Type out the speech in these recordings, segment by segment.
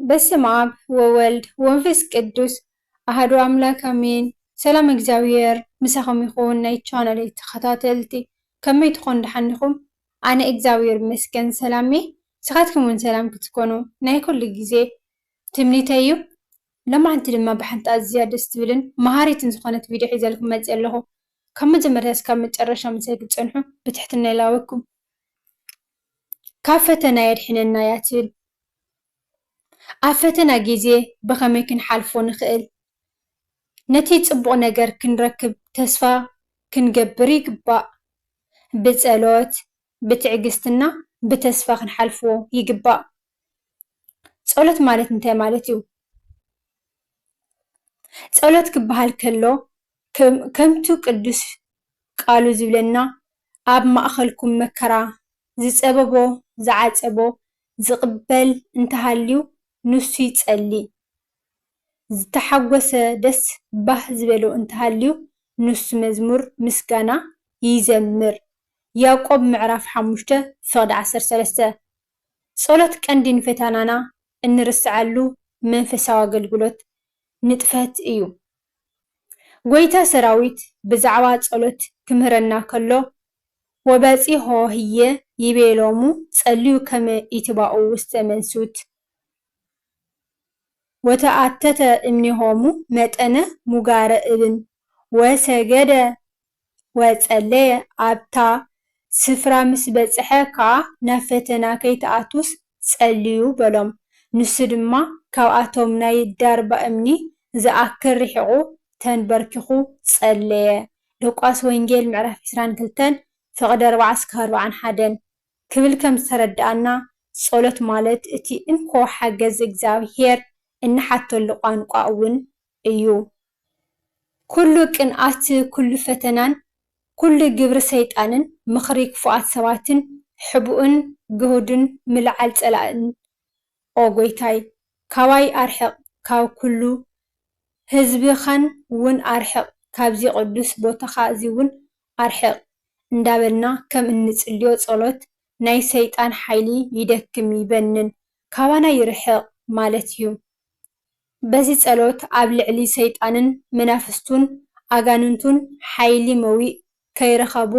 በስመ አብ ወወልድ ወመንፈስ ቅዱስ አሐዱ አምላክ አሜን። ሰላም እግዚአብሔር ምሳኹም ይኹን ናይ ቻናለይ ተኸታተልቲ ከመይ ትኾኑ ድሓኒኹም? ኣነ እግዚአብሔር ይመስገን ሰላም እየ። ንስኻትኩም እውን ሰላም ክትኮኑ ናይ ኩሉ ግዜ ትምኒተይ እዩ። ሎማዓንቲ ድማ ብሓንቲ ኣዝያ ደስ ትብልን መሃሪትን ዝኾነት ቪድዮ ሒዘልኩም መፅእ ኣለኹ። ካብ መጀመርያ እስካብ መጨረሻ ምስይ ክትፀንሑ ብትሕትና ይላወኩም። ካብ ፈተና የድሕነና እያ ትብል። ኣብ ፈተና ግዜ ብኸመይ ክንሓልፎ ንኽእል? ነቲ ፅቡቕ ነገር ክንረክብ ተስፋ ክንገብር ይግባእ። ብፀሎት ብትዕግስትና ብተስፋ ክንሓልፍዎ ይግባእ። ፀሎት ማለት እንታይ ማለት እዩ? ፀሎት ክበሃል ከሎ ከምቲ ቅዱስ ቃሉ ዝብለና ኣብ ማእኸልኩም መከራ ዝፀበቦ ዝዓፀቦ ዝቕበል እንተሃልዩ ንሱ ይጸልይ። ዝተሓጎሰ ደስ ባህ ዝበሎ እንተሃልዩ ንሱ መዝሙር ምስጋና ይዘምር። ያዕቆብ ምዕራፍ 5:13 ፀሎት ቀንዲ ንፈተናና እንርስዓሉ መንፈሳዊ ኣገልግሎት ንጥፈት እዩ። ጎይታ ሰራዊት ብዛዕባ ፀሎት ክምህረና ከሎ ወበፂሖ ህየ ይቤሎሙ ጸልዩ ከመ ኢትባኡ ውስተ መንሱት ወተኣተተ እምኔሆሙ መጠነ ሙጋረ እብን ወሰገደ ወጸለየ ኣብታ ስፍራ ምስ በፅሐ ከዓ ናብ ፈተና ከይተኣቱስ ጸልዩ በሎም። ንሱ ድማ ካብኣቶም ናይ ዳርባ እምኒ ዝኣክል ርሒቑ ተንበርኪኹ ጸለየ። ሉቃስ ወንጌል ምዕራፍ 22:40-41 ክብል ከም ዝተረድኣና ፀሎት ማለት እቲ እንኮ ሓገዝ እግዚአብሔር እንሓተሉ ቋንቋ እውን እዩ። ኩሉ ቅንኣት ኩሉ ፈተናን ኩሉ ግብሪ ሰይጣንን ምኽሪ ክፉኣት ሰባትን ሕቡእን ግሁድን ምልዓል ፀላእን ኦ ጎይታይ ካባይ ኣርሕቕ ካብ ኩሉ ህዝብኻን እውን ኣርሕቕ ካብዚ ቅዱስ ቦታኻ እዚ እውን ኣርሕቕ እንዳበልና ከም እንፅልዮ ፀሎት ናይ ሰይጣን ሓይሊ ይደክም ይበንን ካባና ይርሕቕ ማለት እዩ። በዚ ፀሎት ኣብ ልዕሊ ሰይጣንን መናፍስቱን ኣጋንንቱን ሓይሊ መዊእ ከይረኸቡ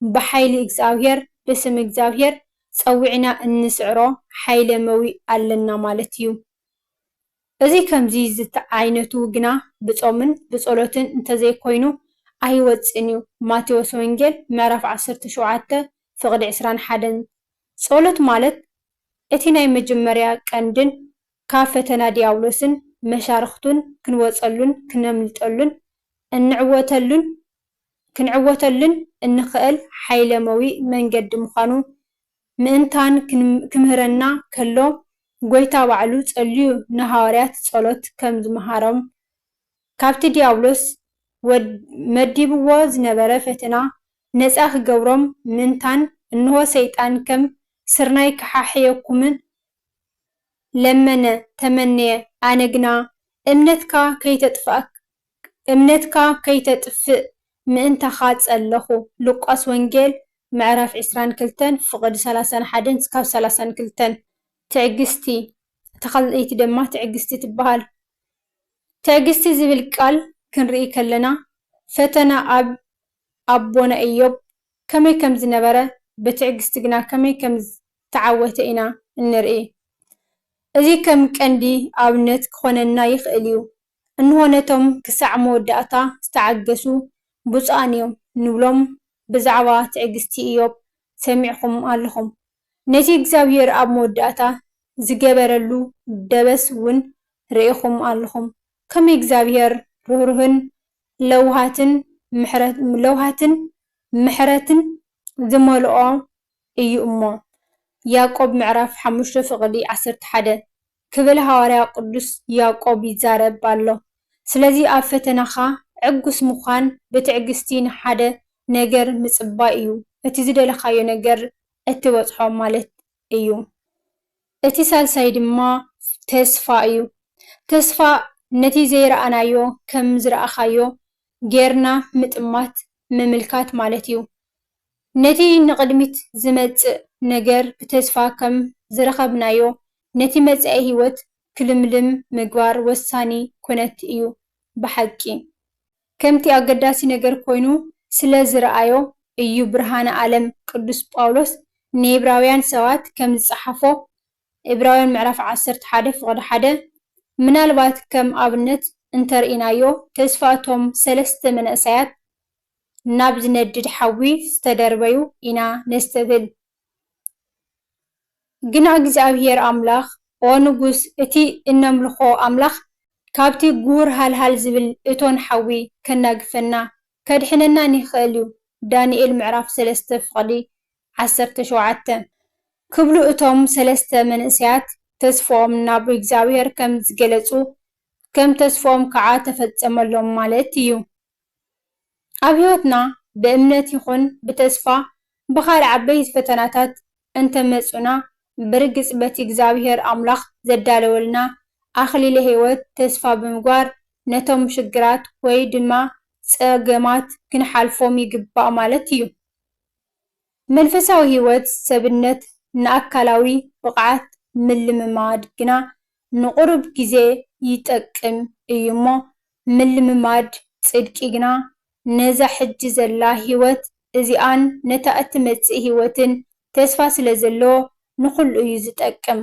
ብሓይሊ እግዚአብሔር ብስም እግዚአብሔር ፀዊዕና እንስዕሮ ሓይለ መዊእ ኣለና ማለት እዩ። እዚ ከምዚ ዓይነቱ ግና ብፆምን ብፀሎትን እንተዘይኮይኑ ኣይወፅን እዩ። ማቴዎስ ወንጌል ምዕራፍ 17:21 ፀሎት ማለት እቲ ናይ መጀመርያ ቀንድን ካብ ፈተና ዲያብሎስን መሻርክቱን ክንወፀሉን ክነምልጠሉን ክንዕወተሉን እንኽእል ሓይለ መዊእ መንገዲ ምዃኑ ምእንታን ክምህረና ከሎ ጎይታ ባዕሉ ጸልዩ ንሃዋርያት ፀሎት ከም ዝመሃሮም ካብቲ ዲያብሎስ መዲብዎ ዝነበረ ፈተና ነፃ ክገብሮም ምእንታን እንሆ ሰይጣን ከም ስርናይ ክሓሕየኩምን ለመነ ተመነየ ኣነ ግና እምነትካ ከይተጥፍእ ምእንታኻ ጸለኹ። ሉቃስ ወንጌል ምዕራፍ 22:31-32 ትዕግስቲ እታ ካልአይቲ ድማ ትዕግስቲ ትበሃል። ትዕግስቲ ዝብል ቃል ክንርኢ ከለና ፈተና ኣብ ኣቦና ኢዮብ ከመይ ከም ዝነበረ ብትዕግስቲ ግና ከመይ ከም ዝተዓወተ ኢና እንርኢ። እዚ ከም ቀንዲ ኣብነት ክኾነና ይኽእል እዩ። እንሆ ነቶም ክሳዕ መወዳእታ ዝተዓገሱ ብፁዓን እዮም ንብሎም ብዛዕባ ትዕግስቲ ኢዮብ ሰሚዕኩም ኣለኹም። ነቲ እግዚአብሔር ኣብ መወዳእታ ዝገበረሉ ደበስ እውን ርኢኹም ኣለኹም። ከመይ እግዚአብሔር ርህሩህን ለውሃትን ምሕረትን ዝመልኦ እዩ እሞ። ያዕቆብ ምዕራፍ 5:11 ክብል ሃዋርያ ቅዱስ ያዕቆብ ይዛረብ ኣሎ። ስለዚ ኣብ ፈተናኻ ዕጉስ ምዃን ብትዕግስቲ ንሓደ ነገር ምፅባይ እዩ። እቲ ዝደለኻዮ ነገር እትበፅሖ ማለት እዩ። እቲ ሳልሳይ ድማ ተስፋ እዩ። ተስፋ ነቲ ዘይረኣናዮ ከም ዝረኣኻዮ ጌርና ምጥማት ምምልካት ማለት እዩ። ነቲ ንቅድሚት ዝመፅእ ነገር ብተስፋ ከም ዝረኸብናዮ ነቲ መጻኢ ህይወት ክልምልም ምግባር ወሳኒ ኩነት እዩ ብሓቂ ከምቲ ኣገዳሲ ነገር ኮይኑ ስለ ዝረኣዮ እዩ ብርሃነ ዓለም ቅዱስ ጳውሎስ ንዕብራውያን ሰባት ከም ዝፀሓፎ ዕብራውያን ምዕራፍ 11 ፍቅዲ 1 ምናልባት ከም ኣብነት እንተርኢናዮ ተስፋ እቶም 3 መንእሰያት ናብ ዝነድድ ሓዊ ዝተደርበዩ ኢና ነስተብል ግና እግዚኣብሔር ኣምላኽ ኦ ንጉስ እቲ እነምልኾ ኣምላኽ ካብቲ ጉር ሃልሃል ዝብል እቶን ሓዊ ከናግፈና ከድሕነና ንኽእል እዩ ዳንኤል ምዕራፍ 3 ፍቅዲ 17 ክብሉ እቶም 3 መንእሰያት ተስፎም ናብ እግዚኣብሔር ከም ዝገለጹ ከም ተስፎም ከዓ ተፈጸመሎም ማለት እዩ ኣብ ህይወትና ብእምነት ይኹን ብተስፋ ብኻልእ ዓበይቲ ፈተናታት እንተመጹና ብርግጽ በቲ እግዚኣብሔር ኣምላኽ ዘዳለወልና ኣኽሊለ ህይወት ተስፋ ብምግባር ነቶም ሽግራት ወይ ድማ ፀገማት ክንሓልፎም ይግባእ ማለት እዩ መንፈሳዊ ህይወት ሰብነት ንኣካላዊ ብቕዓት ምልምማድ ግና ንቑሩብ ግዜ ይጠቅም እዩ እሞ ምልምማድ ጽድቂ ግና ነዛ ሕጂ ዘላ ህይወት እዚኣን ነታ እትመጽእ ህይወትን ተስፋ ስለ ዘለዎ ንኹሉ እዩ ዝጠቅም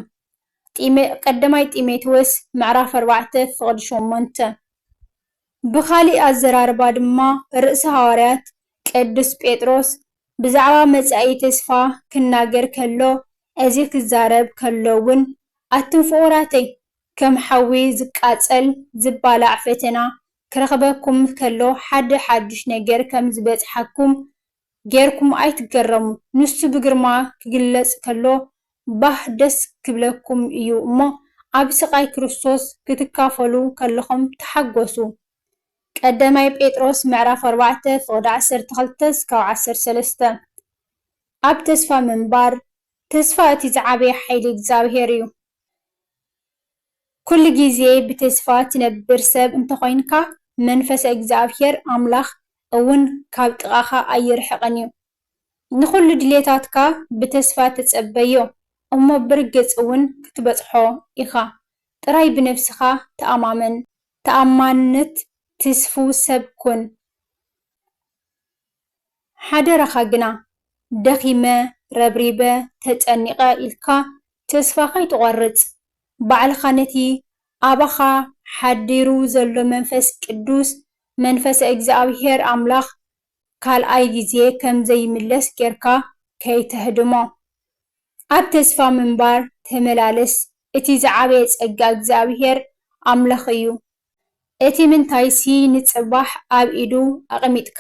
ቀዳማይ ጢሞቴዎስ ምዕራፍ 4 ፍቅዲ 8 ብኻሊእ ኣዘራርባ ድማ ርእሲ ሃዋርያት ቅዱስ ጴጥሮስ ብዛዕባ መጻኢ ተስፋ ክናገር ከሎ እዚ ክዛረብ ከሎ እውን ኣቱም ፍቑራተይ ከም ሓዊ ዝቃጸል ዝባላዕ ፈተና ክረኽበኩም ከሎ ሓደ ሓዱሽ ነገር ከም ዝበጽሓኩም ጌርኩም ኣይትገረሙ ንሱ ብግርማ ክግለጽ ከሎ ባህ ደስ ክብለኩም እዩ እሞ ኣብ ስቃይ ክርስቶስ ክትካፈሉ ከለኹም ተሓጎሱ ቀዳማይ ጴጥሮስ ምዕራፍ 4 ፍቅዲ 12-13 ኣብ ተስፋ ምንባር ተስፋ እቲ ዝዓበየ ሓይሊ እግዚኣብሔር እዩ ኩሉ ግዜ ብተስፋ ትነብር ሰብ እንተኮይንካ መንፈስ እግዚኣብሔር ኣምላኽ እውን ካብ ጥቓኻ ኣይርሕቕን እዩ ንኹሉ ድሌታትካ ብተስፋ ተጸበዮ እሞ ብርግጽ እውን ክትበጽሖ ኢኻ ጥራይ ብነፍስኻ ተኣማመን ተኣማንነት ትስፉ ሰብ ኩን ሓደረኻ ግና ደኺመ ረብሪበ ተጨኒቐ ኢልካ ተስፋ ከይትቖርጽ ባዕልኻ ነቲ ኣባኻ ሓዲሩ ዘሎ መንፈስ ቅዱስ መንፈስ እግዚኣብሔር ኣምላኽ ካልኣይ ግዜ ከም ዘይምለስ ጌርካ ከይተህድሞ ኣብ ተስፋ ምንባር ተመላለስ እቲ ዝዓበየ ጸጋ እግዚኣብሔር ኣምላኽ እዩ እቲ ምንታይሲ ንጽባሕ ኣብ ኢዱ ኣቐሚጥካ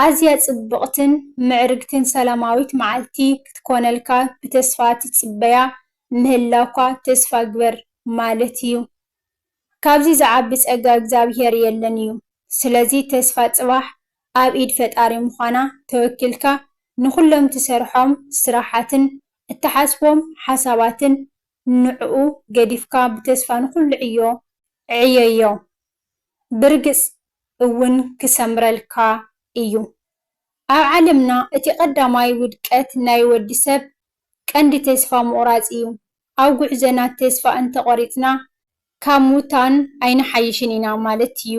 ኣዝያ ጽብቕትን ምዕርግትን ሰላማዊት መዓልቲ ክትኮነልካ ብተስፋ ትጽበያ ምህላውካ ተስፋ ግበር ማለት እዩ ካብዚ ዝዓቢ ጸጋ እግዚኣብሔር የለን እዩ ስለዚ ተስፋ ጽባሕ ኣብ ኢድ ፈጣሪ ምዃና ተወኪልካ ንኹሎም ትሰርሖም ስራሓትን እተሓስቦም ሓሳባትን ንዕኡ ገዲፍካ ብተስፋ ንኹሉ ዕዮዮ ብርግጽ እውን ክሰምረልካ እዩ ኣብ ዓለምና እቲ ቀዳማይ ውድቀት ናይ ወዲ ሰብ ቀንዲ ተስፋ ምቑራጽ እዩ ኣብ ጉዕዞና ተስፋ እንተቖሪጽና ካብ ሙታን ኣይንሓይሽን ኢና ማለት እዩ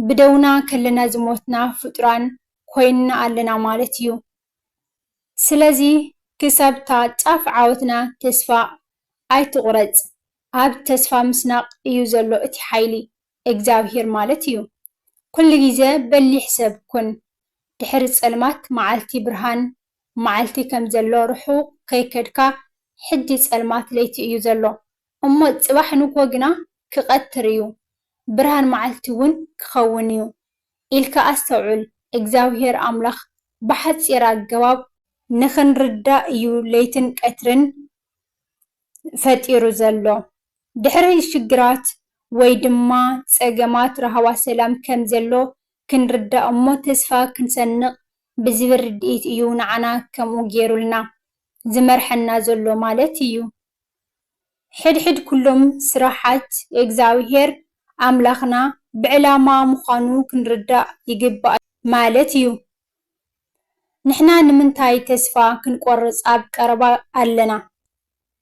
ብደውና ከለና ዝሞትና ፍጡራን ኮይንና ኣለና ማለት እዩ ስለዚ ክሳብታ ጫፍ ዓወትና ተስፋ ኣይትቑረጽ ኣብ ተስፋ ምስናቕ እዩ ዘሎ እቲ ሓይሊ እግዚኣብሔር ማለት እዩ ኩሉ ግዜ በሊሕ ሰብ ኩን ድሕሪ ጸልማት መዓልቲ ብርሃን መዓልቲ ከም ዘሎ ርሑቕ ከይከድካ ሕጂ ጸልማት ለይቲ እዩ ዘሎ እሞ ጽባሕ ንጎ ግና ክቐትር እዩ ብርሃን መዓልቲ እውን ክኸውን እዩ ኢልካ ኣስተውዕል እግዚኣብሔር ኣምላኽ ብሓጺር ኣገባብ ንኽንርዳእ እዩ ለይትን ቀትርን ፈጢሩ ዘሎ ድሕሪ ሽግራት ወይ ድማ ጸገማት ረሃባ ሰላም ከም ዘሎ ክንርዳእ እሞ ተስፋ ክንሰንቕ ብዝብል ርድኢት እዩ ንዓና ከምኡ ገይሩልና ዝመርሐና ዘሎ ማለት እዩ ሕድሕድ ኩሎም ስራሓት እግዚኣብሔር ኣምላኽና ብዕላማ ምዃኑ ክንርዳእ ይግባእ ማለት እዩ ንሕና ንምንታይ ተስፋ ክንቆርጽ ኣብ ቀረባ ኣለና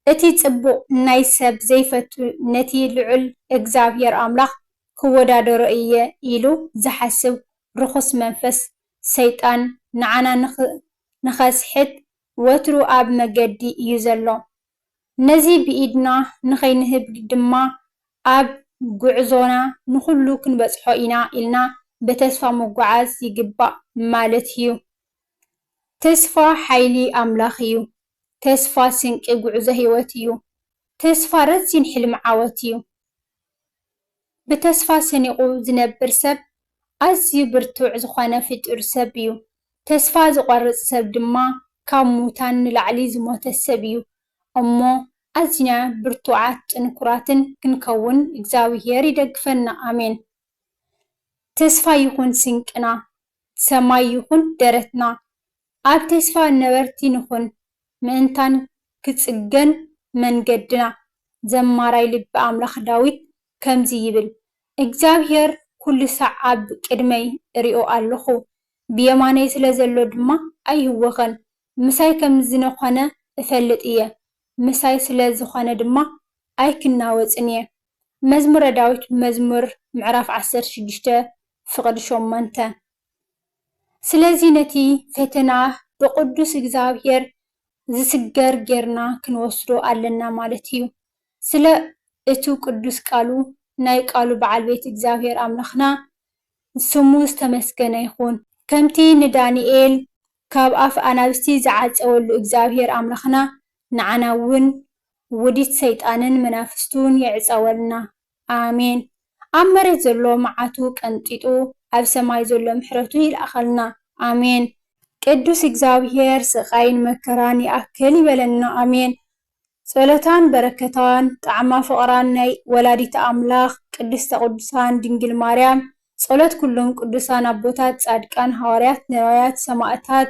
እቲ ጽቡቕ ናይ ሰብ ዘይፈቱ ነቲ ልዑል እግዚኣብሔር ኣምላኽ ክወዳደሮ እየ ኢሉ ዝሓስብ ርኩስ መንፈስ ሰይጣን ንዓና ንኸስሕት ወትሩ ኣብ መገዲ እዩ ዘሎ። ነዚ ብኢድና ንኸይንህብ ድማ ኣብ ጉዕዞና ንኹሉ ክንበጽሖ ኢና ኢልና በተስፋ ምጓዓዝ ይግባእ ማለት እዩ። ተስፋ ሓይሊ ኣምላኽ እዩ። ተስፋ ስንቂ ጉዕዞ ህይወት እዩ። ተስፋ ረዚን ሕልሚ ዓወት እዩ። ብተስፋ ሰኒቑ ዝነብር ሰብ ኣዝዩ ብርቱዕ ዝኾነ ፍጡር ሰብ እዩ። ተስፋ ዝቖርጽ ሰብ ድማ ካብ ሙታን ንላዕሊ ዝሞተ ሰብ እዩ እሞ ኣዝና ብርቱዓት ጥንኩራትን ክንከውን እግዚኣብሔር ይደግፈና። ኣሜን። ተስፋ ይኹን ስንቅና፣ ሰማይ ይኹን ደረትና፣ ኣብ ተስፋ ነበርቲ ንኹን ምእንታን ክጽገን መንገድና። ዘማራይ ልቢ ኣምላኽ ዳዊት ከምዚ ይብል፣ እግዚኣብሔር ኩሉ ሳዕ ኣብ ቅድመይ እሪኦ ኣለኹ፣ ብየማነይ ስለ ዘሎ ድማ ኣይህወኸን። ምሳይ ከም ዝነኾነ እፈልጥ እየ፣ ምሳይ ስለ ዝኾነ ድማ ኣይክናወፅን እየ። መዝሙረ ዳዊት መዝሙር ምዕራፍ 16 ፍቕዲ 8። ስለዚ ነቲ ፈተና ብቅዱስ እግዚኣብሔር ዝስገር ጌርና ክንወስዶ ኣለና ማለት እዩ። ስለ እቱ ቅዱስ ቃሉ ናይ ቃሉ በዓል ቤት እግዚኣብሔር ኣምላኽና ስሙ ዝተመስገነ ይኹን። ከምቲ ንዳንኤል ካብ ኣፍ ኣናብስቲ ዝዓፀወሉ እግዚኣብሔር ኣምላኽና ንዓና እውን ውዲት ሰይጣንን መናፍስቱን የዕፀወልና። ኣሜን። ኣብ መሬት ዘሎ መዓቱ ቀንጢጡ ኣብ ሰማይ ዘሎ ምሕረቱ ይልኣኸልና። ኣሜን። ቅዱስ እግዚኣብሔር ስቃይን መከራን ይኣክል ይበለና። ኣሜን። ጸሎታን በረከታን ጣዕማ ፍቕራን ናይ ወላዲተ ኣምላኽ ቅድስተ ቅዱሳን ድንግል ማርያም ጸሎት ኩሎም ቅዱሳን ኣቦታት ጻድቃን ሐዋርያት ነቢያት ሰማዕታት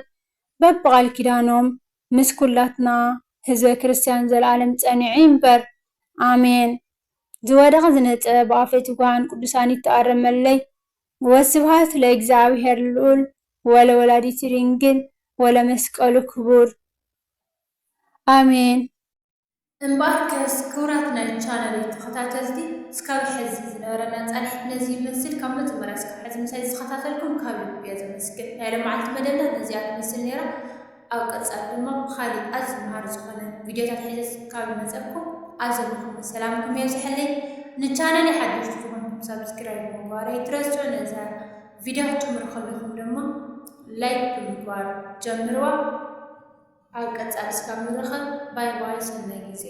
በብቓል ኪዳኖም ምስ ኩላትና ህዝበ ክርስቲያን ዘለዓለም ጸኒዑ ይንበር። ኣሜን። ዝወደቐ ዝነጥበ ብኣፈት ጓን ቅዱሳን ይተኣረመለይ። ወስብሃት ለእግዚአብሔር ልዑል ወለወላዲቱ ድንግል ወለመስቀሉ ክቡር። ኣሜን። እምበኣርከስ ክቡራት ናይ ቻናለይ ተኸታተልቲ እስካብ ሕዚ ዝነበረና ጻንሒት ነዚ ይመስል። ካብ መጀመርያ እስካብ ሕዚ ምሳይ ዝተኸታተልኩም ካብ ልቢ እየ ዘመስግን። ናይ ሎማዓልቲ መደብና ነዚኣ ትመስል ነይራ። ኣብ ቀጻሊ ድማ ብኻሊእ ኣዝዩ መሃሪ ዝኾነ ቪድዮታት ሒዘ ካብ መጸኩም ኣብ ዘለኹም ሰላምኩም የብዝሐለይ። ንቻናለይ ሓደሽቲ ዝኾንኩም ሳብስክራይብ ምግባር ኣይትረስዑ። ነዛ ቪድዮ ክትጥምሩ ከለኹም ድማ ላይክ ብምግባር ጀምርዋ። ኣብ ቀጻሊ እስካብ ንረኸብ ባይ ባይ። ሰናይ ጊዜ